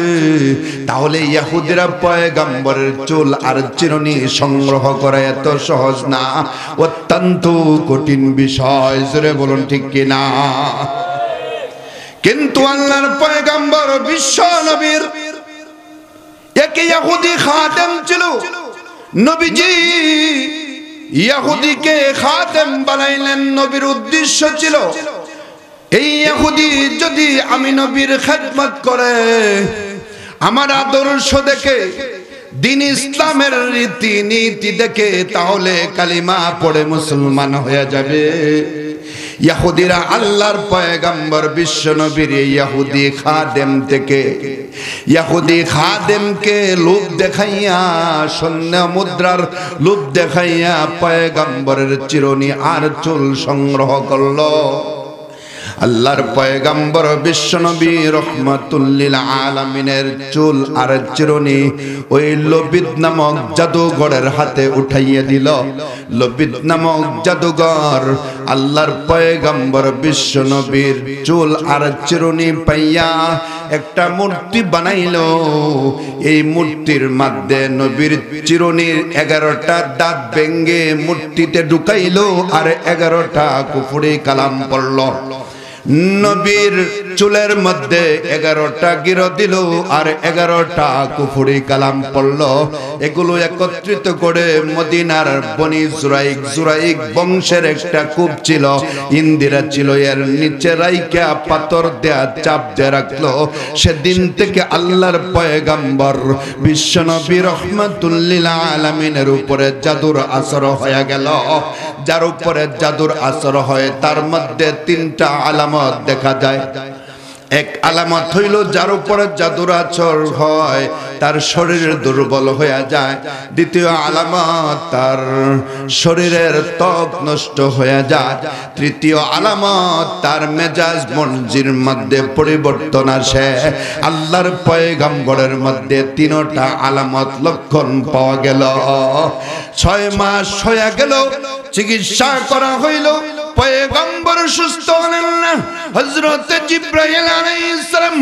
তাহলে ইহুদিরা পয়গম্বরের চুল আর চিরুনি সংগ্রহ করা এত সহজ না, অত্যন্ত কঠিন বিষয়। জোরে বলুন ঠিক কিনা? কিন্তু আল্লাহর পয়গম্বর বিশ্ব নবীর এক ইহুদি খাদেম ছিল। নবীজি ইহুদিকে খাদেম বানাইলেন, নবীর উদ্দেশ্য ছিল এই ইহুদি যদি আমি নবীর খেদমত করে, আমার আদর্শ দেখে, দিন ইসলামের রীতি নীতি দেখে, তাহলে কালিমা পড়ে মুসলমান হয়ে যাবে। ইহুদিরা আল্লাহর পয়গম্বর বিশ্ব নবীর ইহুদি খাদেম থেকে, ইহুদি খাদেমকে লোভ দেখাইয়া, স্বর্ণ মুদ্রার লোভ দেখাইয়া পয়গম্বরের চিরুনি আর চুল সংগ্রহ করলো। আল্লাহর পয়গম্বর বিশ্বনবী রহমাতুল লিল আলামিনের চুল আর চিরুনি ওই লবিদ নামক জাদুঘরের হাতে উঠাইয়া দিল। লবিদ নামক জাদুঘর আল্লাহর পয়গম্বর বিশ্বনবীর চুল আর চিরুনি পাইয়া একটা মূর্তি বানাইল। এই মূর্তির মধ্যে নবীর চিরুনির 11টা দাঁত ভেঙ্গে মূর্তিতে ঢুকাইল আর 11টা কুফরি কালাম পড়ল। নবীর চুলের মধ্যে 11টা গিরো দিল আর 11টা কুফরি কালাম পড়ল। এগুলো একত্রিত করে মদিনার বনি জুরাইক বংশের একটা কূপ ছিল, ইন্দিরা ছিল, এর নিচে রাইকা পাথর দেয়া চাপ দিয়ে রাখলো। সেদিন থেকে আল্লাহর পয়গম্বর বিশ্বনবী রহমাতুল লিল আলামিনের উপরে জাদুর আসর হয়ে গেল। যার উপরে জাদুর আসর হয় তার মধ্যে 3টা আলামত দেখা যায়। এক আলামত হইল যার উপরে জাদুর আসর হয় তার শরীর দুর্বল হয়ে যায়। দ্বিতীয় আলামত তার শরীরের ত্বক নষ্ট হয়ে যায়। তৃতীয় আলামত তার মেজাজ মর্জির মধ্যে পরিবর্তন আসে। আল্লাহর পয়গম্বরের মধ্যে 3টা আলামত লক্ষণ পাওয়া গেল। 6 মাস হয়ে গেল, চিকিৎসা করা হইল, পয়গম্বর সুস্থ হলেন না। হযরত জিবরাইল আলাইহিস সালাম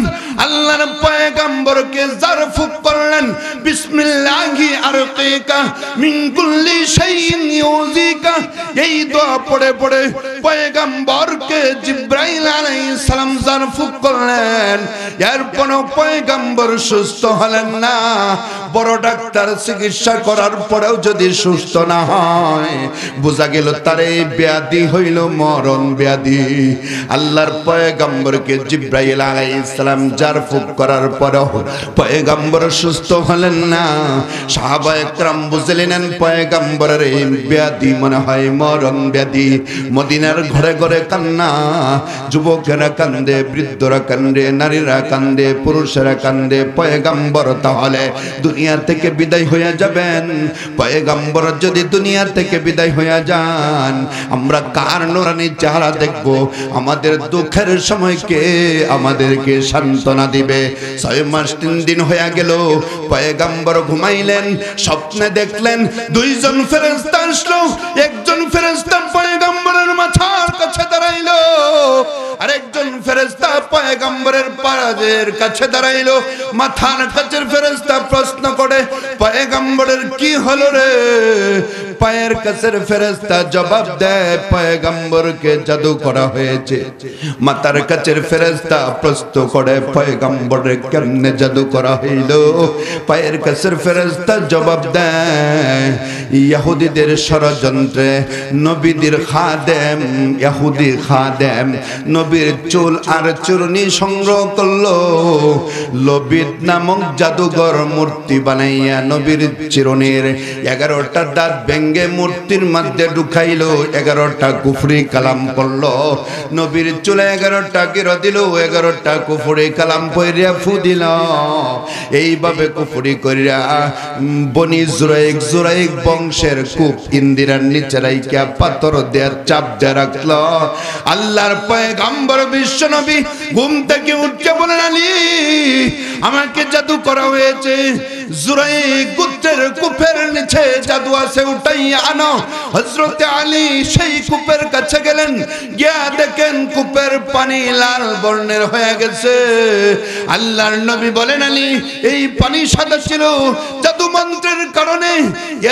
আল্লাহর পয়গম্বরকে জারফুক করলেন, বিসমিল্লাহি আরকিকা মিন কুল্লি শাইইন ইউযিকা। এই দোয়া পড়ে পড়ে পয়গম্বরকে জিবরাইল আলাইহিস সালাম জারফুক করলেন। এরপর পয়গম্বর সুস্থ হলেন না। বড় ডাক্তার চিকিৎসা করার পরেও যদি সুস্থ না হয়, বোঝা গেল তার এই ব্যাধি হইল মরণ ব্যাধি। আল্লাহর পয়গম্বরকে জিবরাইল আলাইহিস সালাম জারফুক করার পরেও পয়গম্বর সুস্থ হলেন না। সাহাবায়ে কেরাম বুঝলেন পয়গম্বরের এই ব্যাধি মনে হয় মরণ ব্যাধি। মদিনার ঘরে ঘরে কান্না, যুবকেরা কান্দে, বৃদ্ধরা কান্দে, নারীরা কান্দে, পুরুষেরা কান্দে। পয়গম্বর তাহলে দুনিয়া থেকে বিদায় হয়ে যাবেন। পয়গম্বর যদি দুনিয়া থেকে বিদায় হয়ে যান, আমরা কার নুরানি চেহারা দেখব? আমাদের দুঃখের সময় কে আমাদেরকে সান্ত্বনা দিবে? 6 মাস 3 দিন হয়ে গেল। পয়গম্বর ঘুমাইলেন, স্বপ্নে দেখলেন 2 জন ফেরেশতা আসলো। একজন ফেরেশতা পয়গম্বরের মাথার কাছে দাঁড়াইলো, আরেকজন ফেরেশতা পয়গম্বরের পায়ের কাছে দাঁড়াইলো। মাথার কাছের ফেরেশতা প্রশ্ন করে, পয়গম্বরের কি হলো রে? পায়ের কাছের ফেরেশতা জবাব দেয়, পয়গম্বরকে জাদু করা হয়েছে। মাথার কাছের ফেরেশতা প্রশ্ন করে, পয়গম্বরের কেমনে জাদু করা হইল? পায়ের কাছের ফেরেশতা জবাব দেয়, ইহুদিদের ষড়যন্ত্রে নবীদের খাদেম, ইহুদি খাদেম নবীর চুল আর চূর্ণি সংগ্রহ করলো। লবিদ নামক জাদুঘর মূর্তি বানাইয়া নবীর চিরুনির 11টা দাঁত ভেঙ্গে মূর্তির মধ্যে ঢুকাইলো। 11টা কুফরি কালাম পড়লো। নবীর চুলে 11টা গিরো দিল, 11টা কুফরি কালাম পড়িয়া ফু দিল। এইভাবে কুফরি করিয়া বনি জুরাইক বংশের কূপ ইন্দিরার নিচে রাইকা পাথর দেয়া চাপ দিয়ে রাখলো। আল্লাহর পয়গম্বর বিশ্বনবী ঘুম থেকে উঠে বলেন, আলী আমাকে জাদু করা হয়েছে। জুরাইক গোত্রের কূপের নিচে জাদু আছে, উঠাইয়া আনো। হযরত আলী সেই কূপের কাছে গেলেন, গিয়া দেখেন কূপের পানি লাল বর্ণের হয়ে গেছে। আল্লাহর নবী বলেন, আলী এই পানি সাদা ছিল, জাদু মন্ত্রের কারণে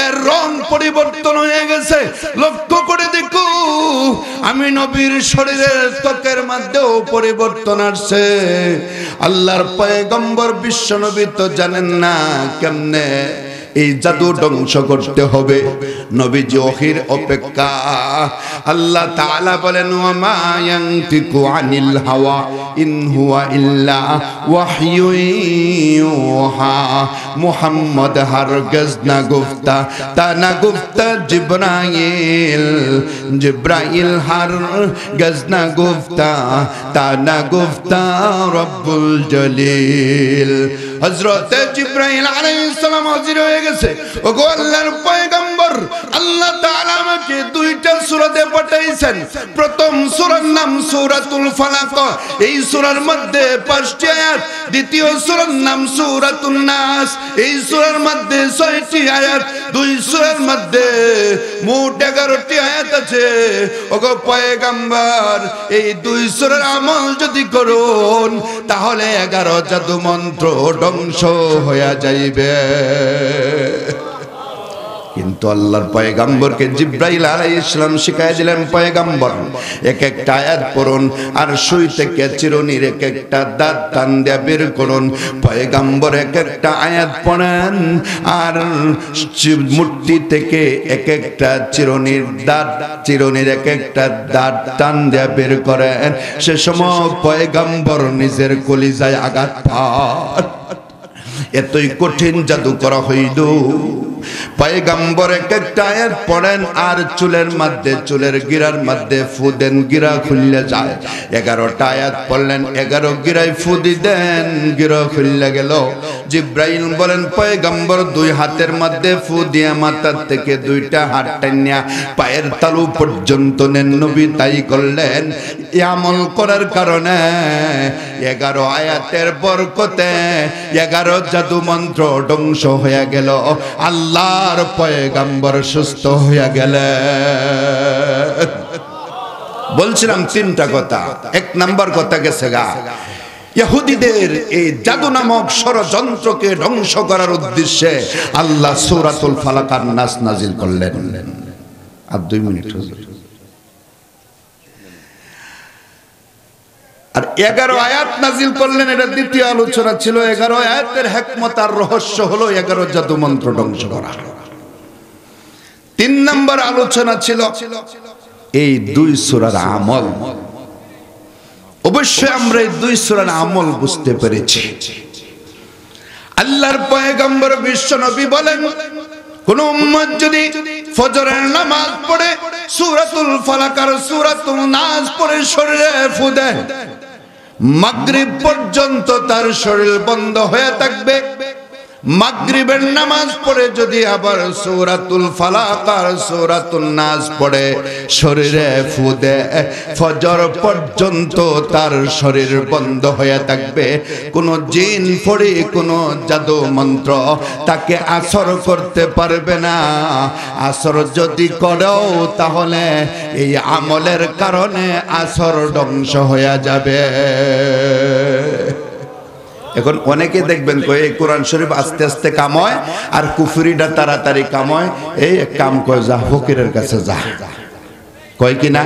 এর রং পরিবর্তন হয়ে গেছে। লক্ষ্য করে দেখো, আমি নবীর শরীরের ত্বকের মধ্যেও পরিবর্তন আসছে। আল্লাহর পয়গম্বর বিশ্বনবী তো জানেন না কেমনে এই জাদু ধ্বংস করতে হবে। নবীজি ওহির অপেক্ষা। আল্লাহ তাআলা বলেন, ওয়া মা ইয়ানতিকু আনিল হাওয়া ইন হুয়া ইল্লা ওয়াহয়ুন ইউহা। মুহাম্মদ হারগিজ না গুফতা তা না গুফতা জিবরাইল হারগিজ না গুফতা তা না গুফতা রব্বুল জলিল। হযরত জিবরাইল আলাইহিস সালাম হাজির হয়ে গেছে। ওগো আল্লাহর পয়গম্বর, পয়গম্বর আল্লাহ তাআলা আমাকে দুইটা সূরাতে পাঠাইছেন। প্রথম সূরার নাম সূরাতুল ফালাক, এই সূরার মধ্যে 5টি আয়াত। দ্বিতীয় সূরার নাম সূরাতুন নাস, এই সূরার মধ্যে 6টি আয়াত। দুই সূরার মধ্যে মোট 11টি আয়াত আছে। ওগো পয়গম্বর, এই দুই সূরার আমল যদি করুন তাহলে 11 জাদু মন্ত্র ধ্বংস হয়ে যাইবে। কিন্তু আল্লাহর পয়গম্বরকে জিবরাইল আলাইহিস সালাম শিখায় দিলেন, পয়গম্বর এক একটা আয়াত পড়ুন আর সুই থেকে চিরুনির এক একটা দাঁত টান দিয়ে বের করুন। পয়গম্বর এক একটা আয়াত পড়েন আর মুট্টি থেকে এক একটা চিরুনির এক একটা দাঁত টান দিয়ে বের করেন। সে সময় পয়গম্বর নিজের কলিজায় আঘাত পান। এতই কঠিন জাদু করা হইল। পয়গম্বর এক একটা আয়াত পড়েন আর চুলের গিরার মধ্যে ফু দেন, গিরা খুললে যায়। 11টা আয়াত পড়লেন, 11 গিরায় ফু দেন, গিরা খুললে গেল। জিবরাইল বলেন, পয়গম্বর দুই হাতের মধ্যে ফু দিয়ে মাথার থেকে 2টা হাত টানিয়া পায়ের তালু পর্যন্ত নেন। নবী তাই করলেন। এই আমল করার কারণে 11 আয়াতের বরকতে 11 জাদু মন্ত্র ধ্বংস হয়ে গেল। আল্লাহর পয়গম্বর সুস্থ হয়ে গেলেন। বলছিলাম 3টা কথা। 1 নাম্বার কথা গেছে গা, ইহুদিদের এই জাদু নামক ষড়যন্ত্রকে ধ্বংস করার উদ্দেশ্যে আল্লাহ সূরাতুল ফালাক আর নাস নাজিল করলেন। আর 2 মিনিট। আর 11 আয়াত নাজিল করলেন, এটা দ্বিতীয় আলোচনা ছিল। 11 আয়াতের হিকমত আর রহস্য হলো 11 জাদু মন্ত্র ধ্বংস করা। 3 নম্বর আলোচনা ছিল এই 2 সূরার আমল। অবশ্যই আমরা এই 2 সূরার আমল বুঝতে পেরেছি। আল্লাহর পয়গম্বর বিশ্ব নবী বলেন, কোন উম্মত যদি ফজরের নামাজ পড়ে সূরাতুল ফালাক আর সূরাতুল নাস পড়ে শরীরে ফু দেয়, মাগরিব পর্যন্ত তার শরীর বন্ধ হয়ে থাকবে। মাগরিবের নামাজ পড়ে যদি আবার সূরাতুল ফালাক আর সূরাতুন নাস পড়ে শরীরে ফু দেয়, ফজর পর্যন্ত তার শরীর বন্ধ হয়ে থাকবে। কোন জিন পড়ে কোন জাদু মন্ত্র তাকে আসর করতে পারবে না। আসর যদি করেও তাহলে এই আমলের কারণে আসর ধ্বংস হয়ে যাবে। এখন অনেকে দেখবেন কয় এই কোরআন শরীফ আস্তে আস্তে কাম হয় আর কুফরিটা তাড়াতাড়ি কাম হয়। এই এক কাম কয়, যা ফকিরের কাছে যা, কয় কিনা?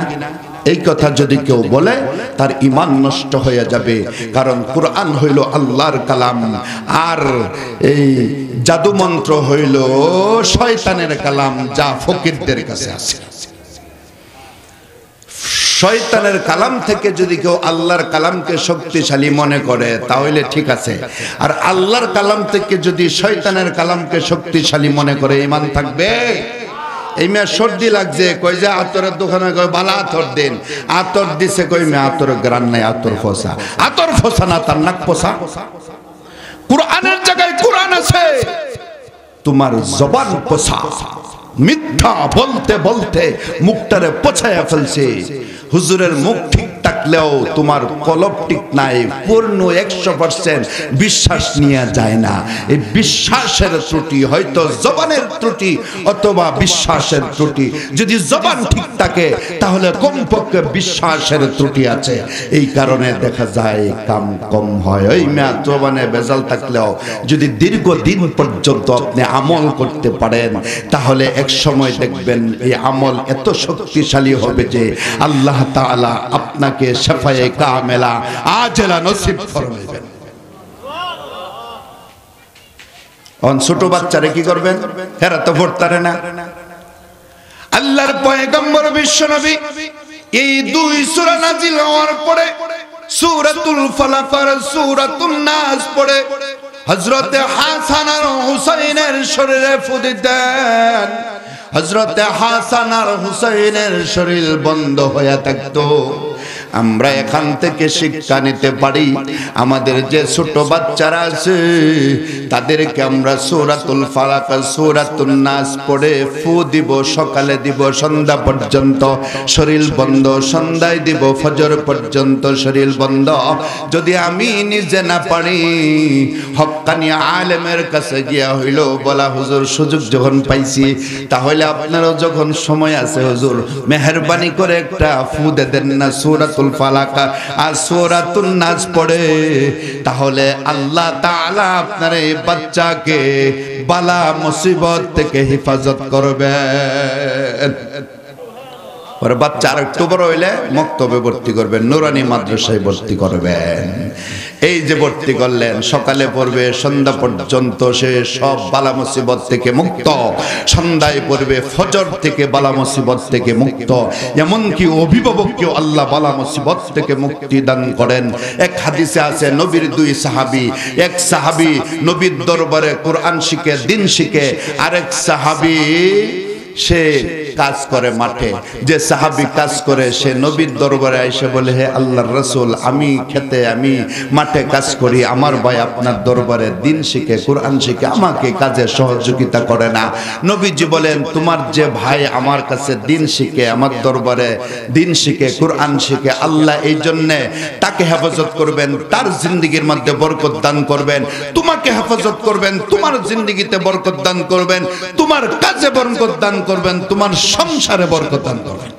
এই কথা যদি কেউ বলে তার ঈমান নষ্ট হয়ে যাবে। কারণ কোরআন হইল আল্লাহর কালাম আর এই জাদু মন্ত্র হইল শয়তানের কালাম, যা ফকিরদের কাছে আছে। শয়তানের কালাম থেকে যদি কেউ আল্লাহর কালামকে শক্তিশালী মনে করে তাহলে ঠিক আছে, আর আল্লাহর কালাম থেকে যদি শয়তানের কালামকে শক্তিশালী মনে করে ঈমান থাকবে? এই মেয়ে সর্দি লাগছে, কই যে আতরের দোকানে কই বালা আতর দিন, আতর দিছে, কই মেয়ে আতর গ্রান নাই, আতর ফোসা না, তার নাক পোসা। কোরআনের জায়গায় কোরআন আছে, তোমার জবান পোসা। মিথ্যা বলতে বলতে মুখটারে পচায়া ফেলছে। হুজুরের মুখ ঠিক থাকলেও তোমার কলব ঠিক নাই, পূর্ণ 100% বিশ্বাস নিয়ে যায় না। এই বিশ্বাসের ত্রুটি, হয়তো জবানের ত্রুটি অথবা বিশ্বাসের ত্রুটি। যদি জবান ঠিক থাকে তাহলে কমপক্ষে বিশ্বাসের ত্রুটি আছে। এই কারণে দেখা যায় কাম কম হয়। ওই মেয়া জবানে ভেজাল থাকলেও যদি দীর্ঘদিন পর্যন্ত আপনি আমল করতে পারেন তাহলে এক সময় দেখবেন এই আমল এত শক্তিশালী হবে যে আল্লাহ তাআলা আপনাকে শাফায়ে কামেলা আজলা নসিব ফরমাইবেন। অন ছোট বাচ্চারে কি করবেন? এরা তো পড়তারে না। আল্লাহর পয়গম্বর বিশ্বনবী এই 2 সূরা নাজিল হওয়ার পরে সূরাতুল ফালাক আর সূরাতুন নাস পড়ে হযরতে হাসান আর হুসাইনের শরীরে ফু দিতেন। হযরতে হাসান আর হুসাইনের শরীর বন্ধ হয়ে থাকতো আমরা এখান থেকে শিক্ষা নিতে পারি। আমাদের যে ছোট বাচ্চারা আছে তাদেরকে আমরা সূরাতুল ফালাক সূরাতুন নাস পড়ে ফু দিব, সকালে দিব সন্ধ্যা পর্যন্ত শরীর বন্ধ, সন্ধ্যায় দিব ফজর পর্যন্ত শরীর বন্ধ। যদি আমি নিজে না পারি, হক্কানি আলেমের কাছে গিয়া হইল বলা, হুজুর সুযোগ যখন পাইছি তাহলে আপনারও যখন সময় আছে হুজুর মেহেরবানি করে একটা ফু দেন না সূরাতুল ফালাক আর সূরাতুন নাস পড়ে, তাহলে আল্লাহ তাআলা আপনার এই বাচ্চাকে বালা মুসিবত থেকে হেফাজত করবেন। পরে বাচ্চা আর একটু বড় হইলে মক্তবে ভর্তি করবেন, নুরানি মাদ্রাসায় ভর্তি করবেন। এই যে ভর্তি করলেন, সকালে পড়বে সন্ধ্যা পর্যন্ত, সে সব বালা মুসিবত থেকে মুক্ত। সন্ধ্যায় পড়বে ফজর থেকে বালা মুসিবত থেকে মুক্ত। এমনকি অভিভাবককেও আল্লাহ বালা মুসিবত থেকে মুক্তি দান করেন। এক হাদিসে আছে নবীর দুই সাহাবী, এক সাহাবী নবীর দরবারে কোরআন শিখে দিন শিখে, আরেক সাহাবী সে কাজ করে মাঠে। যে সাহাবী কাজ করে সে নবীর দরবারে এসে বলে, হে আল্লাহর রাসূল, আমি খেতে আমি মাঠে কাজ করি, আমার ভাই আপনার দরবারে দিন শিখে কোরআন শিখে আমাকে কাজে সহযোগিতা করে না। নবীজি বলেন, তোমার যে ভাই আমার কাছে দিন শিখে, আমার দরবারে দিন শিখে কোরআন শিখে, আল্লাহ এই জন্যে তাকে হেফাজত করবেন, তার জিন্দেগির মধ্যে বরকত দান করবেন। তোমাকে হেফাজত করবেন, তোমার জিন্দেগিতে বরকত দান করবেন, তোমার কাজে বরকত দান করবেন, তোমার সংসারে বরকত দান করবেন।